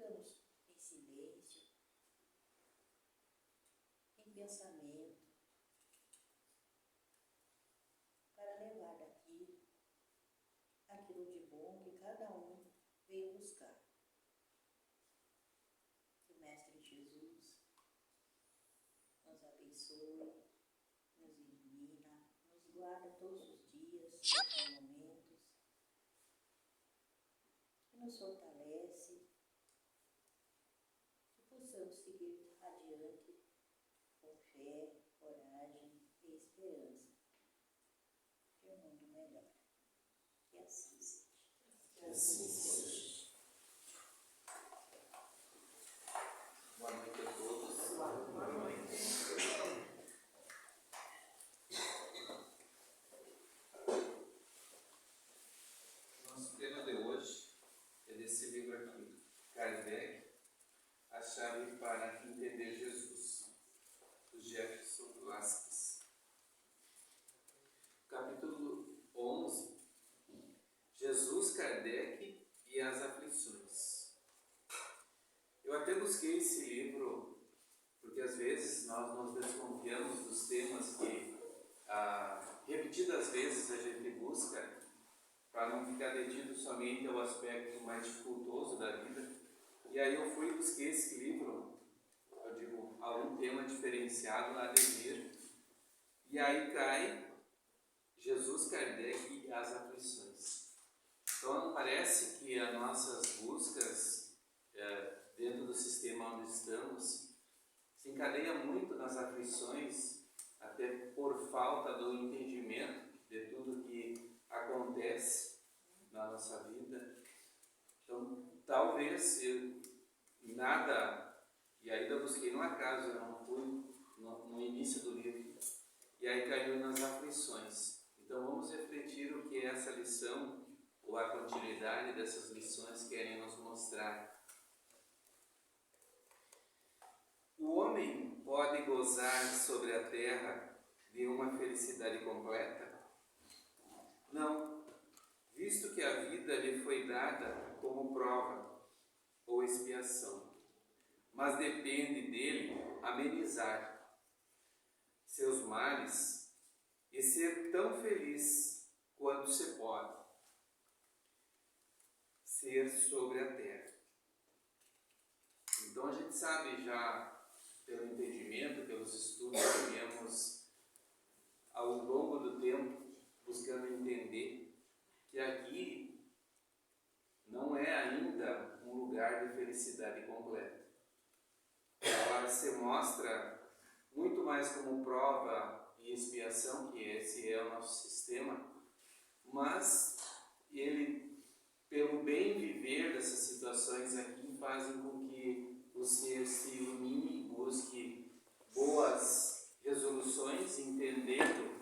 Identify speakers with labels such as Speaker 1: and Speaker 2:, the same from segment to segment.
Speaker 1: ficamos em silêncio, em pensamento, para levar daqui aquilo de bom que cada um veio buscar. Que o Mestre Jesus nos abençoe, nos ilumina, nos guarda todos os dias, todos os momentos, que nos fortalece, que possamos seguir adiante com fé, coragem e esperança de um mundo melhor. Que assim seja.
Speaker 2: Que assim seja. Boa noite a todos. Boa noite. Nosso tema de hoje é desse livro aqui, Kardec, A Chave para Entender Jesus, do Jefferson Vasquez. Capítulo 11, Jesus, Kardec e as aflições. Eu até busquei esse livro porque às vezes nós nos desconfiamos dos temas que repetidas vezes a gente busca para não ficar detido somente ao aspecto mais dificultoso da vida. E aí eu fui e busquei esse livro, eu digo, algum tema diferenciado a vir. E aí cai Jesus, Kardec e as aflições. Então parece que as nossas buscas dentro do sistema onde estamos se encadeia muito nas aflições, até por falta do entendimento de tudo que acontece na nossa vida. Então, talvez e ainda busquei no acaso, eu não fui no início do livro, e aí caiu nas aflições. Então, vamos refletir o que essa lição, ou a continuidade dessas lições, querem nos mostrar. O homem pode gozar sobre a terra de uma felicidade completa? Não, visto que a vida lhe foi dada como prova ou expiação, mas depende dele amenizar seus males e ser tão feliz quanto se pode ser sobre a terra. Então a gente sabe já, pelo entendimento, pelos estudos que viemos ao longo do tempo, buscando entender que aqui não é ainda um lugar de felicidade completa. Ela se mostra muito mais como prova e expiação, que esse é o nosso sistema, mas ele, pelo bem viver dessas situações aqui, fazem com que o ser se ilumine e busque boas resoluções, entendendo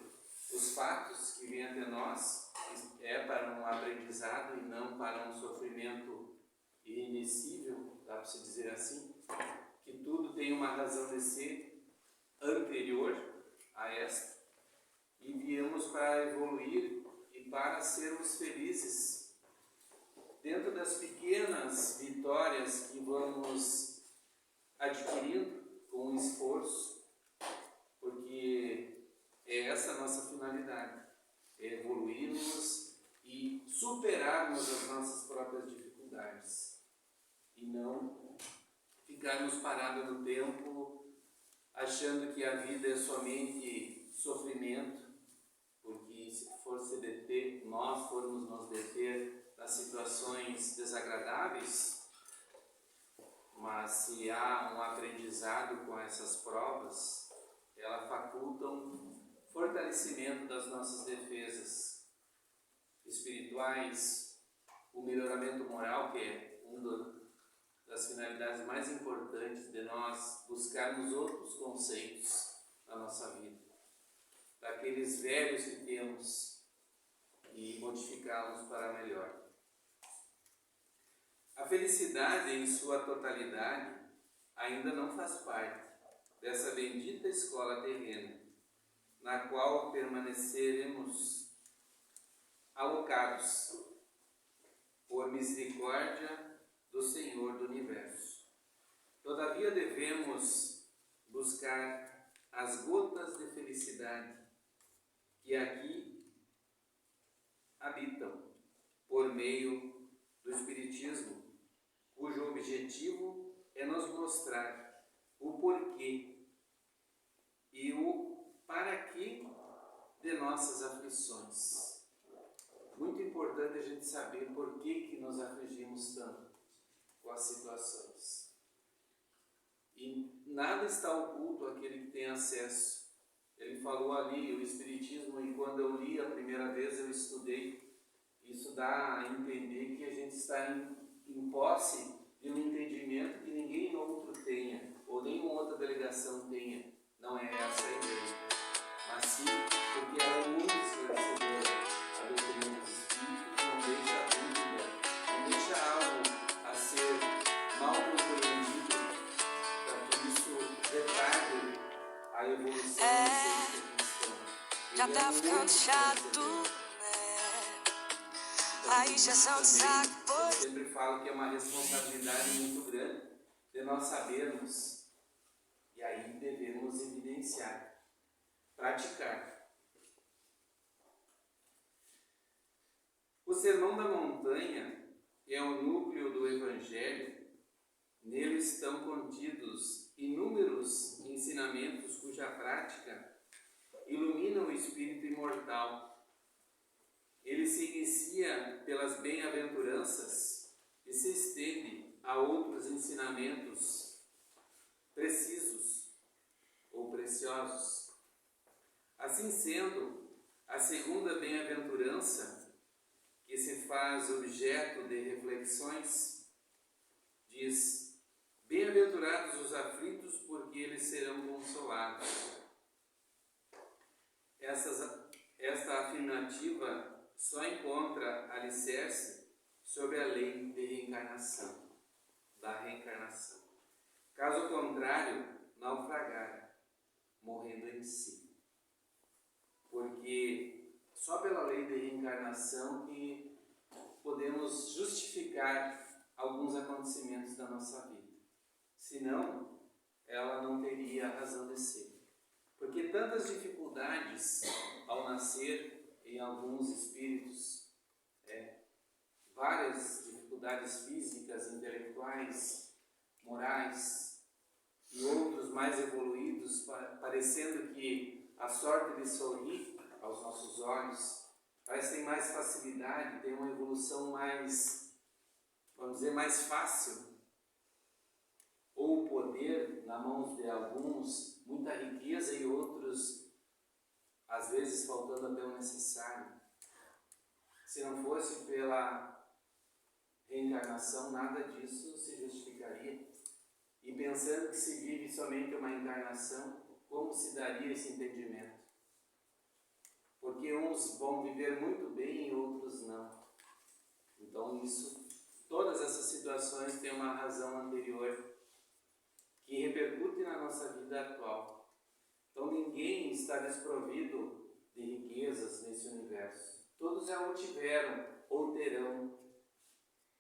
Speaker 2: os fatos que vêm até nós, é para um aprendizado e não para um sofrimento irremissível, dá para se dizer assim, que tudo tem uma razão de ser anterior a esta, e viemos para evoluir e para sermos felizes dentro das pequenas vitórias que vamos adquirindo com esforço, porque é essa a nossa finalidade, é evoluirmos e superarmos as nossas próprias dificuldades e não ficarmos parados no tempo achando que a vida é somente sofrimento, porque se nós formos nos deter nas situações desagradáveis, mas se há um aprendizado com essas provas, elas facultam fortalecimento das nossas defesas espirituais, o melhoramento moral, que é uma das finalidades mais importantes de nós buscarmos outros conceitos na nossa vida, daqueles velhos que temos, e modificá-los para melhor. A felicidade em sua totalidade ainda não faz parte dessa bendita escola terrena, na qual permaneceremos alocados por misericórdia do do Senhor do Universo. Todavia devemos buscar as gotas de felicidade que aqui habitam por meio do Espiritismo, cujo objetivo é nos mostrar o porquê e o para que de nossas aflições. Muito importante a gente saber por que nos afligimos tanto com as situações. E nada está oculto àquele que tem acesso. Ele falou ali, o Espiritismo, e quando eu li a primeira vez, eu estudei. Isso dá a entender que a gente está em posse de um entendimento que ninguém outro tenha, ou nenhuma outra delegação tenha. Não é essa a ideia. Mas sim, porque ela é muito esclarecedora. A doutrina dos Espíritos não deixa dúvida, não deixa algo a ser mal compreendido, para que isso retarde a evolução do ser cristão.
Speaker 3: Já tá ficando chato, a injeção de saco.
Speaker 2: Eu sempre falo que é uma responsabilidade muito grande de nós sabermos, e aí devemos evidenciar, praticar. O Sermão da Montanha é o núcleo do Evangelho. Nele estão contidos inúmeros ensinamentos cuja prática ilumina o espírito imortal. Ele se inicia pelas bem-aventuranças e se estende a outros ensinamentos precisos ou preciosos. Assim sendo, a segunda bem-aventurança, que se faz objeto de reflexões, diz: bem-aventurados os aflitos, porque eles serão consolados. Esta afirmativa só encontra alicerce sobre a lei de reencarnação, da reencarnação. Caso contrário, naufragar, morrendo em si. Porque só pela lei de reencarnação que podemos justificar alguns acontecimentos da nossa vida. Senão, ela não teria razão de ser. Porque tantas dificuldades ao nascer em alguns espíritos, várias dificuldades físicas, intelectuais, morais, e outros mais evoluídos, parecendo que a sorte de sorrir aos nossos olhos, parece ter mais facilidade, tem uma evolução mais, vamos dizer, mais fácil, ou o poder na mão de alguns, muita riqueza, e outros, às vezes, faltando até o necessário. Se não fosse pela reencarnação, nada disso se justificaria. E pensando que se vive somente uma encarnação, como se daria esse entendimento? Porque uns vão viver muito bem e outros não. Então todas essas situações têm uma razão anterior que repercute na nossa vida atual. Então ninguém está desprovido de riquezas nesse universo. Todos já o tiveram ou terão,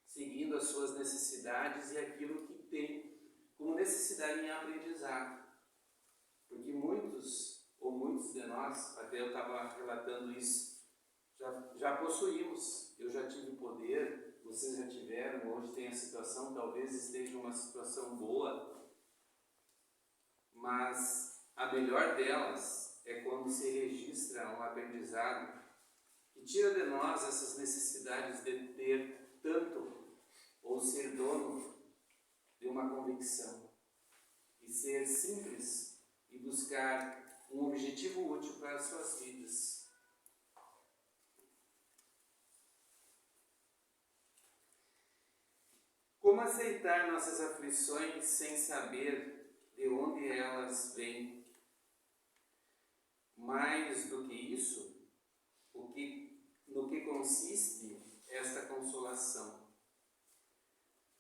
Speaker 2: seguindo as suas necessidades e aquilo que tem como necessidade em aprendizado. Porque muitos de nós, até eu estava relatando isso, já possuímos. Eu já tive poder, vocês já tiveram, hoje tem a situação, talvez esteja uma situação boa, mas a melhor delas é quando se registra um aprendizado que tira de nós essas necessidades de ter tanto ou ser dono de uma convicção e ser simples e buscar um objetivo útil para as suas vidas. Como aceitar nossas aflições sem saber de onde elas vêm? Mais do que isso, no que consiste esta consolação,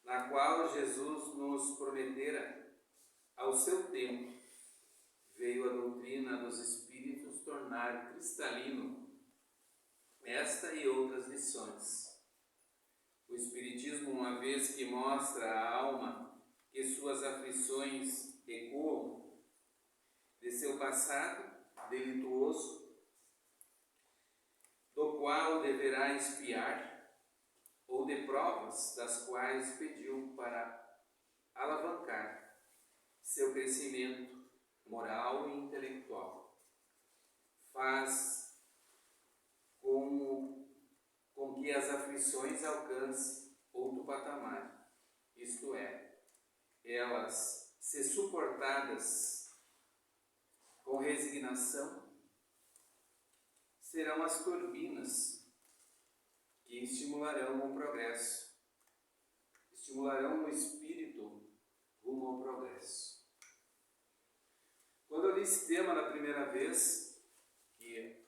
Speaker 2: na qual Jesus nos prometera ao seu tempo, veio a doutrina dos Espíritos tornar cristalino esta e outras lições. O Espiritismo, uma vez que mostra à alma que suas aflições ecoam de seu passado delituoso, do qual deverá expiar, ou de provas das quais pediu para alavancar seu crescimento moral e intelectual. Faz com que as aflições alcancem outro patamar, isto é, elas, se suportadas com resignação, serão as turbinas que estimularão o progresso, estimularão o espírito rumo ao progresso. Quando eu li esse tema na primeira vez, que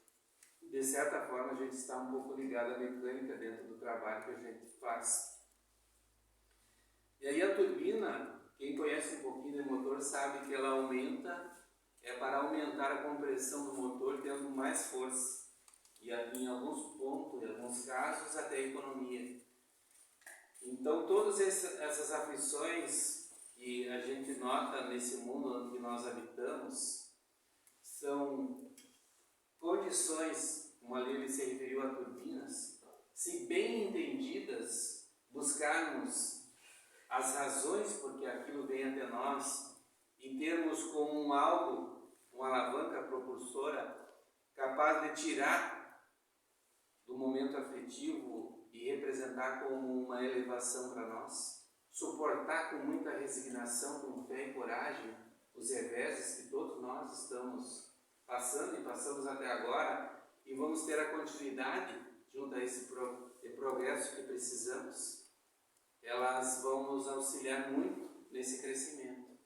Speaker 2: de certa forma a gente está um pouco ligado à mecânica dentro do trabalho que a gente faz. E aí a turbina, quem conhece um pouquinho de motor sabe que ela aumenta, é para aumentar a compressão do motor tendo mais força. E em alguns pontos, em alguns casos, até economia. Então todas essas aflições que a gente nota nesse mundo onde nós habitamos são condições, como ali ele se referiu a turbinas, se bem entendidas, buscarmos as razões porque aquilo vem até nós e termos como algo, uma alavanca propulsora capaz de tirar do momento afetivo e representar como uma elevação para nós, suportar com muita resignação, com fé e coragem os reveses que todos nós estamos passando e passamos até agora e vamos ter a continuidade junto a esse progresso que precisamos. Elas vão nos auxiliar muito nesse crescimento,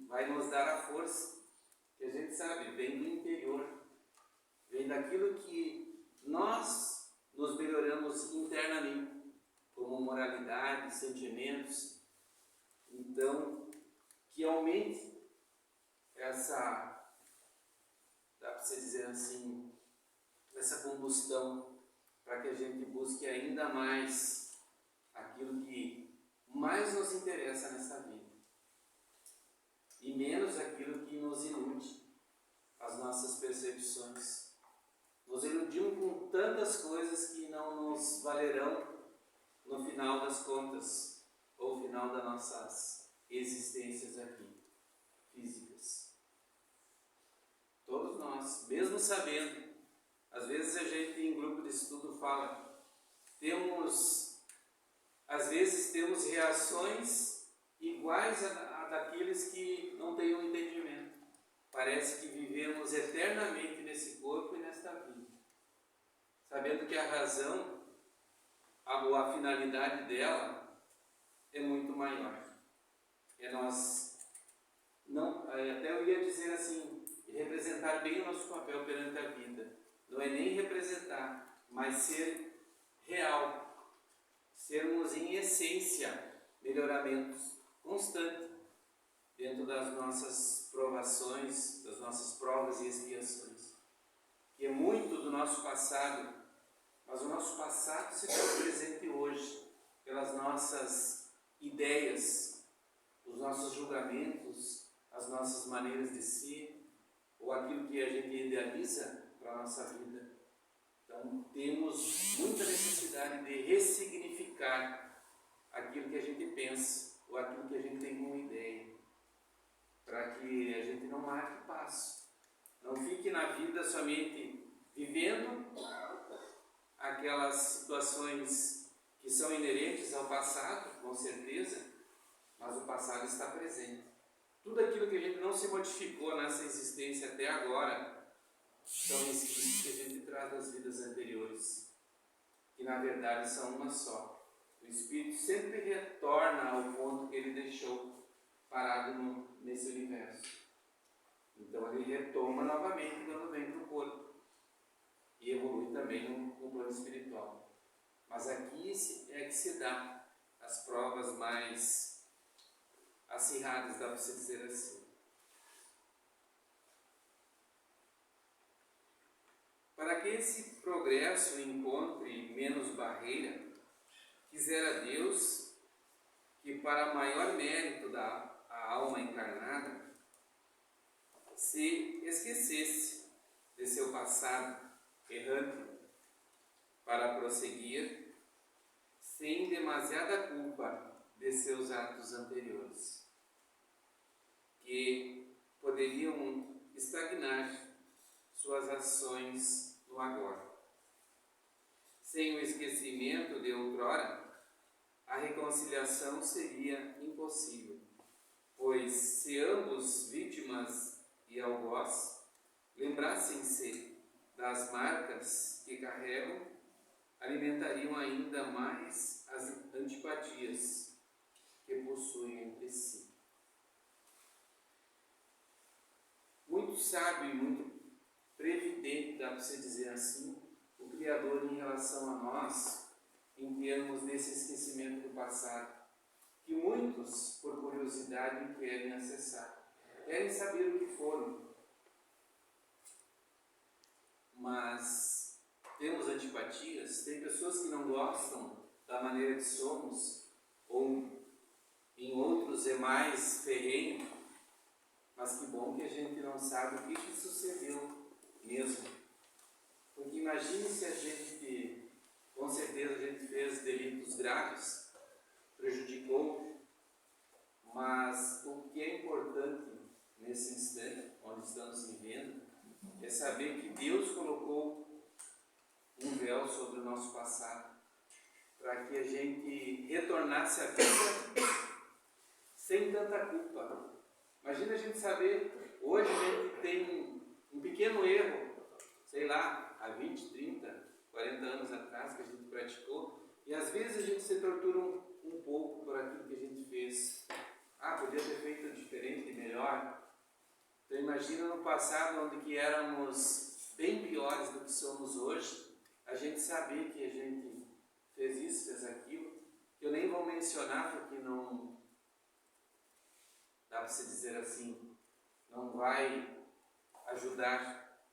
Speaker 2: vai nos dar a força que a gente sabe, vem do interior, vem daquilo que nós nos melhoramos internamente, como moralidade, sentimentos. Então, que aumente essa, dá para você dizer assim, essa combustão, para que a gente busque ainda mais aquilo que mais nos interessa nessa vida e menos aquilo que nos ilude as nossas percepções. Nos iludimos com tantas coisas que não nos valerão no final das contas, ou no final das nossas existências aqui, físicas. Todos nós, mesmo sabendo, às vezes a gente em grupo de estudo fala, às vezes temos reações iguais a daqueles que não têm um entendimento. Parece que vivemos eternamente nesse corpo e nesta vida, sabendo que a razão, a finalidade dela é muito maior. É nós, não, até eu ia dizer assim, representar bem o nosso papel perante a vida. Não é nem representar, mas ser real, sermos em essência melhoramentos constantes dentro das nossas provações, das nossas provas e expiações. Que é muito do nosso passado, mas o nosso passado se faz presente hoje pelas nossas ideias, os nossos julgamentos, as nossas maneiras de ser, ou aquilo que a gente idealiza para a nossa vida. Então, temos muita necessidade de ressignificar aquilo que a gente pensa, ou aquilo que a gente tem como ideia, para que a gente não marque passo, não fique na vida somente vivendo aquelas situações que são inerentes ao passado, com certeza, mas o passado está presente. Tudo aquilo que a gente não se modificou nessa existência até agora são resquícios que a gente traz das vidas anteriores, que na verdade são uma só. O Espírito sempre retorna ao ponto que ele deixou parado nesse universo. Então ele retoma novamente quando vem para o corpo e evolui também no plano espiritual. Mas aqui é que se dá as provas mais acirradas, dá para se dizer assim. Para que esse progresso encontre menos barreira, quisera Deus que, para maior mérito da alma encarnada, se esquecesse de seu passado errante para prosseguir sem demasiada culpa de seus atos anteriores, que poderiam estagnar suas ações no agora. Sem o esquecimento de outrora, a reconciliação seria impossível, pois se ambos, vítimas e algoz, lembrassem-se das marcas que carregam, alimentariam ainda mais as antipatias que possuem entre si. Muito sábio e muito previdente, dá para se dizer assim, o Criador em relação a nós, em termos desse esquecimento do passado, que muitos, por curiosidade, querem acessar, querem saber o que foram, mas temos antipatias, tem pessoas que não gostam da maneira que somos, ou em outros é mais ferrenho, mas que bom que a gente não sabe o que sucedeu mesmo. Porque imagine se a gente, com certeza a gente fez delitos graves, prejudicou, mas o que é importante nesse instante, onde estamos vivendo, é saber que Deus colocou um véu sobre o nosso passado, para que a gente retornasse à vida sem tanta culpa. Imagina a gente saber, hoje a gente tem um pequeno erro, sei lá, há 20, 30, 40 anos atrás que a gente praticou, e às vezes a gente se tortura um pouco por aquilo que a gente fez. Podia ter feito diferente, melhor. Então imagina no passado, onde que éramos bem piores do que somos hoje, a gente saber que a gente fez isso, fez aquilo, que eu nem vou mencionar porque não dá para se dizer assim, não vai ajudar,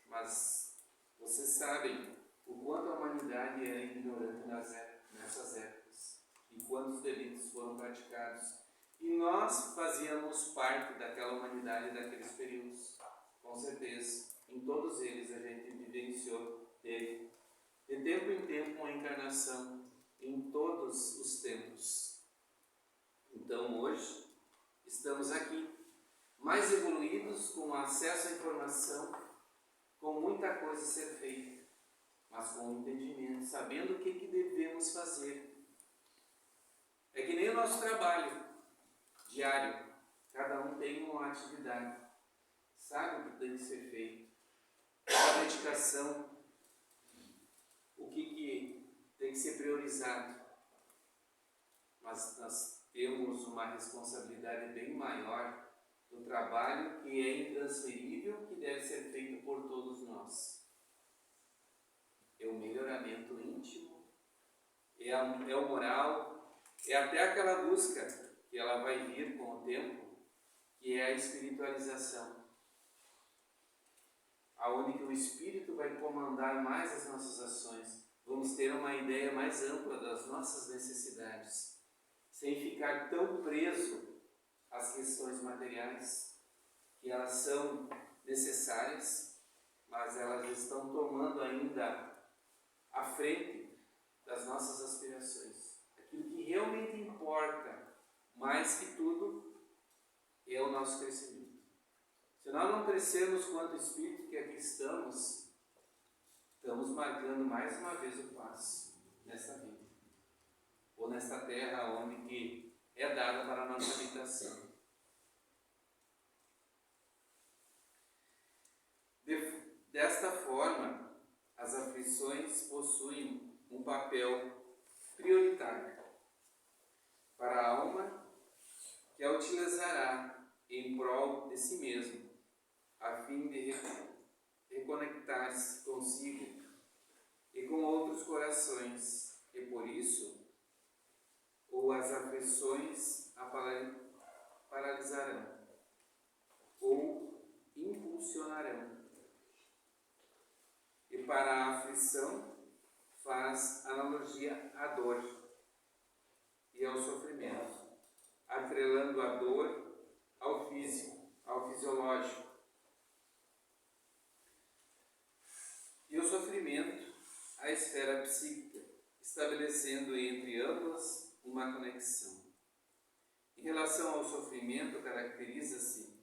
Speaker 2: mas vocês sabem o quanto a humanidade era ignorante nessas épocas e quantos delitos foram praticados, e nós fazíamos parte daquela humanidade daqueles períodos, com certeza, em todos eles a gente vivenciou dele, de tempo em tempo uma encarnação, em todos os tempos. Então hoje estamos aqui, mais evoluídos, com acesso à informação, com muita coisa a ser feita, mas com entendimento, sabendo o que devemos fazer. É que nem o nosso trabalho diário, cada um tem uma atividade, sabe o que tem que ser feito, a dedicação, o que tem que ser priorizado, mas nós temos uma responsabilidade bem maior do trabalho que é intransferível, que deve ser feito por todos nós. É o melhoramento íntimo, é o moral, é até aquela busca que ela vai vir com o tempo, que é a espiritualização, aonde que o Espírito vai comandar mais as nossas ações. Vamos ter uma ideia mais ampla das nossas necessidades, sem ficar tão preso às questões materiais, que elas são necessárias, mas elas estão tomando ainda à frente das nossas aspirações. Aquilo que realmente importa, mais que tudo, é o nosso crescimento. Se nós não crescermos quanto Espírito que aqui estamos marcando mais uma vez o passo nessa vida, ou nesta terra onde que é dada para a nossa habitação. Desta forma, as aflições possuem um papel prioritário para a alma, que a utilizará em prol de si mesmo, a fim de reconectar-se consigo e com outros corações, e por isso, ou as aflições a paralisarão, ou impulsionarão. E para a aflição, faz analogia à dor e ao sofrimento, atrelando a dor ao físico, ao fisiológico. E o sofrimento à esfera psíquica, estabelecendo entre ambas uma conexão. Em relação ao sofrimento, caracteriza-se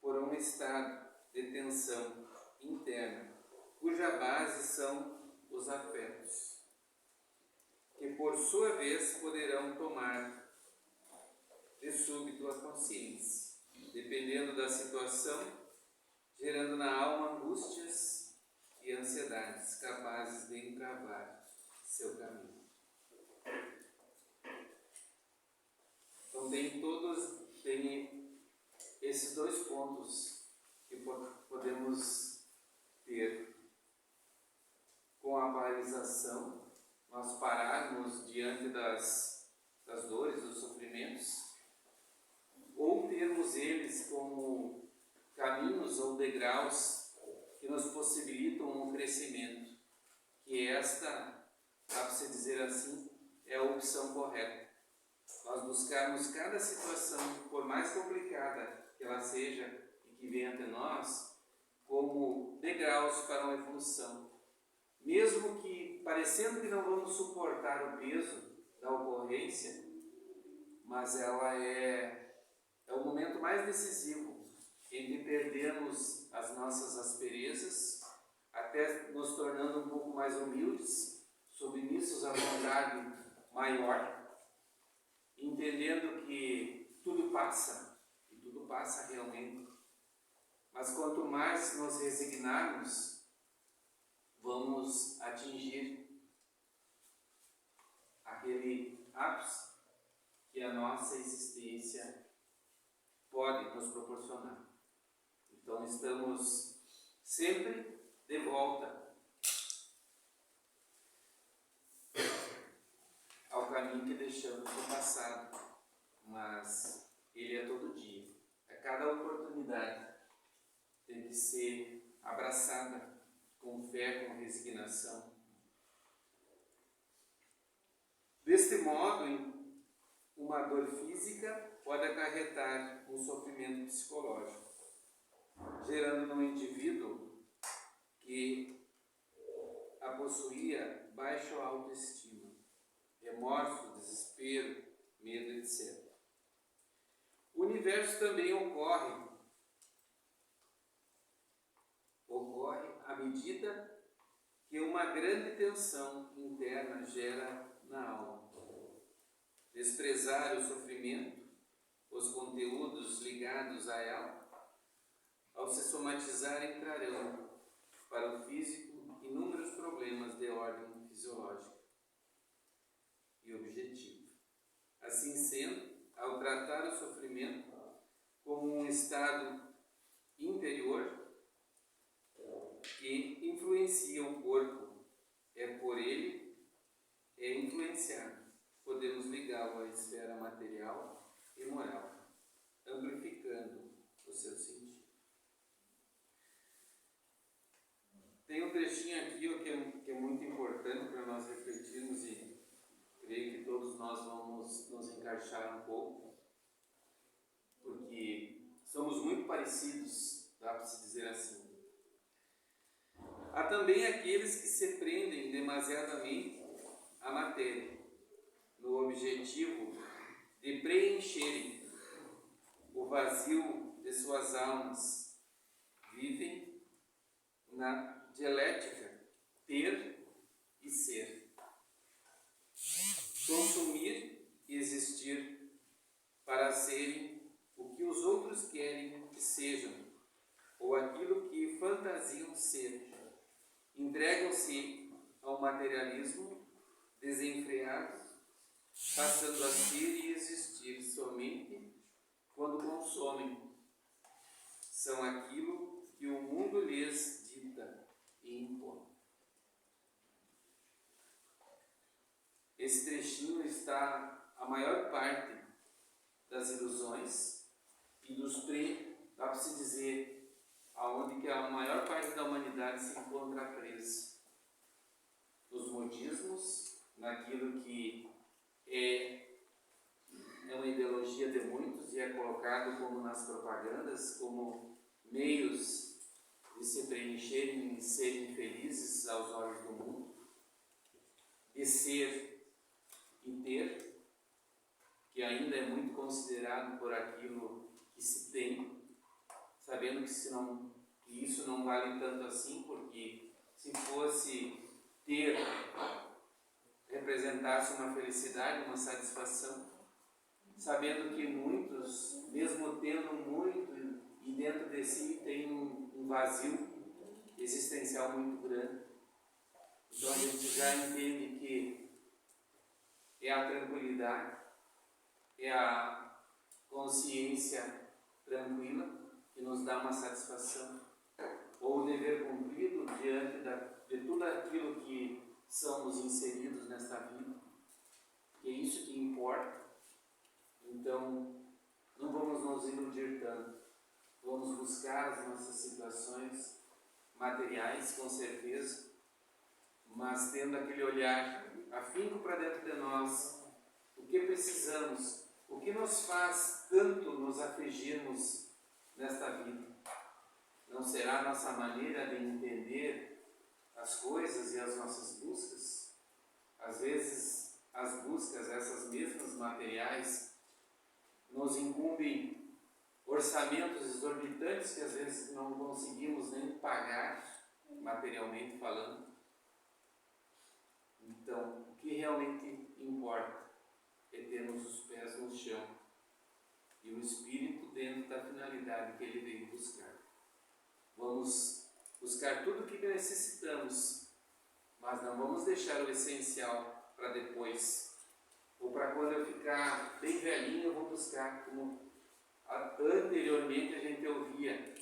Speaker 2: por um estado de tensão interna, cuja base são os afetos, que por sua vez poderão tomar de súbito a consciência, dependendo da situação, gerando na alma angústias e ansiedades capazes de entravar seu caminho. Então tem esses dois pontos que podemos ter com a paralisação, nós pararmos diante das dores, dos sofrimentos, ou termos eles como caminhos ou degraus que nos possibilitam um crescimento, que esta, dá para se dizer assim, é a opção correta. Nós buscarmos cada situação, por mais complicada que ela seja e que venha até nós, como degraus para uma evolução. Mesmo que parecendo que não vamos suportar o peso da ocorrência, mas ela é o momento mais decisivo em que perdemos as nossas asperezas, até nos tornando um pouco mais humildes, submissos à vontade maior, entendendo que tudo passa, e tudo passa realmente, mas quanto mais nos resignarmos, vamos atingir aquele ápice que a nossa existência pode nos proporcionar. Então estamos sempre de volta ao caminho que deixamos no passado, mas ele é todo dia. A cada oportunidade tem que ser abraçada com fé, com resignação. Deste modo, uma dor física pode acarretar um sofrimento psicológico, gerando no indivíduo que a possuía baixa autoestima, remorso, desespero, medo, etc. O universo também ocorre à medida que uma grande tensão interna gera na alma. Desprezar o sofrimento, os conteúdos ligados a ela, ao se somatizar entrarão para o físico inúmeros problemas de ordem fisiológica e objetivo. Assim sendo, ao tratar o sofrimento como um estado interior que influencia o corpo, por ele influenciado, podemos ligá-lo à esfera material e moral, amplificando o seu sentido. Tem um trechinho aqui que é muito importante para nós refletirmos e creio que todos nós vamos nos encaixar um pouco, porque somos muito parecidos, dá para se dizer assim. Há também aqueles que se prendem demasiadamente à matéria, no objetivo de preencherem o vazio de suas almas. Vivem na dialética ter e ser, consumir e existir para serem o que os outros querem que sejam, ou aquilo que fantasiam ser. Entregam-se ao materialismo desenfreado, passando a ser e existir somente quando consomem. São aquilo que o mundo lhes dita e impõe. Esse trechinho está a maior parte das ilusões e dos dá para se dizer, aonde que a maior parte da humanidade se encontra presa, nos modismos, naquilo que é uma ideologia de muitos e é colocado como nas propagandas, como meios de se preencherem e serem felizes aos olhos do mundo, de ser e ter, que ainda é muito considerado por aquilo que se tem, sabendo que isso não vale tanto assim, porque se fosse ter, representasse uma felicidade, uma satisfação, sabendo que muitos, mesmo tendo muito e dentro de si, tem um vazio existencial muito grande. Então a gente já entende que é a tranquilidade, é a consciência tranquila que nos dá uma satisfação, ou o dever cumprido diante de tudo aquilo que somos inseridos nesta vida, que é isso que importa. Então, não vamos nos iludir tanto, vamos buscar as nossas situações materiais, com certeza, mas tendo aquele olhar afinco para dentro de nós, o que precisamos, o que nos faz tanto nos afligirmos nesta vida. Não será a nossa maneira de entender as coisas e as nossas buscas? Às vezes, as buscas, essas mesmas materiais, nos incumbem orçamentos exorbitantes que às vezes não conseguimos nem pagar, materialmente falando. Então, o que realmente importa é termos os pés no chão e o espírito dentro da finalidade que ele veio buscar. Vamos buscar tudo o que necessitamos, mas não vamos deixar o essencial para depois, ou para quando eu ficar bem velhinho eu vou buscar, como anteriormente a gente ouvia: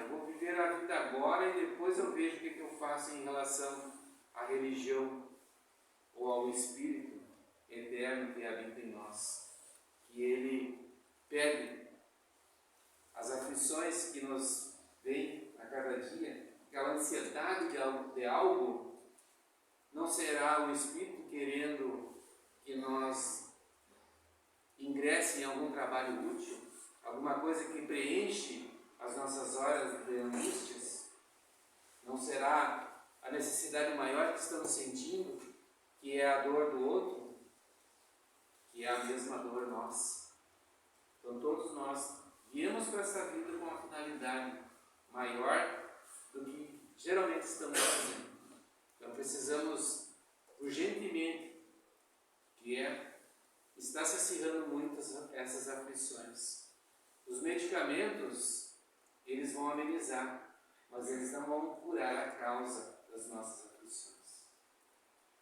Speaker 2: eu vou viver a vida agora e depois eu vejo o que eu faço em relação à religião ou ao Espírito eterno que habita em nós, que ele pede as aflições que nos vêm a cada dia, aquela ansiedade de algo. Não será o Espírito querendo que nós ingresse em algum trabalho útil, alguma coisa que preenche as nossas horas de angústias? Não será a necessidade maior que estamos sentindo, que é a dor do outro, que é a mesma dor nossa? Então todos nós viemos para essa vida com uma finalidade maior do que geralmente estamos fazendo. Então precisamos urgentemente, está se acirrando muito essas aflições. Os medicamentos, eles vão amenizar, mas eles não vão curar a causa das nossas aflições.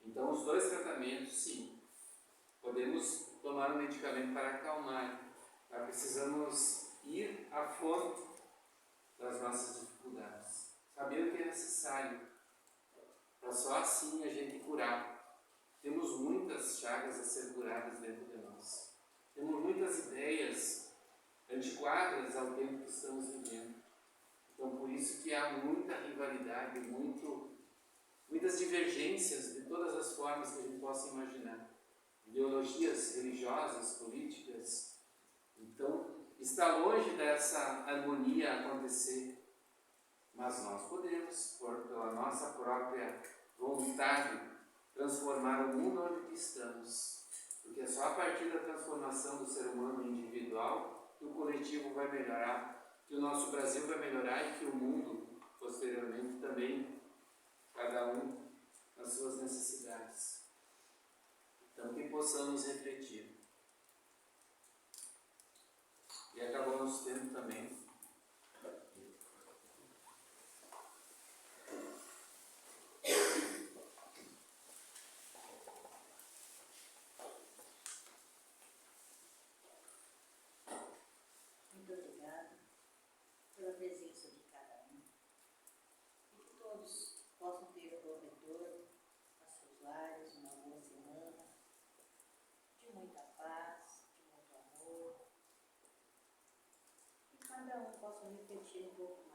Speaker 2: Então os dois tratamentos, sim, podemos tomar um medicamento para acalmar, mas precisamos ir à fonte das nossas dificuldades, saber o que é necessário, para só assim a gente curar. Temos muitas chagas a ser curadas dentro de nós. Temos muitas ideias antiquadas ao tempo que estamos vivendo. Então, por isso que há muita rivalidade, muitas divergências de todas as formas que a gente possa imaginar. Ideologias religiosas, políticas. Então, está longe dessa harmonia acontecer. Mas nós podemos, pela nossa própria vontade, transformar o mundo onde estamos. Porque é só a partir da transformação do ser humano individual que o coletivo vai melhorar, que o nosso Brasil vai melhorar e que o mundo, posteriormente, também, cada um nas suas necessidades. Então, que possamos refletir. E acabou nosso tempo também.
Speaker 1: Muito obrigada pela presença de cada um. E que todos possam ter bom retorno a seus lares, uma boa semana, de muita paz, de muito amor. E cada um possa refletir um pouco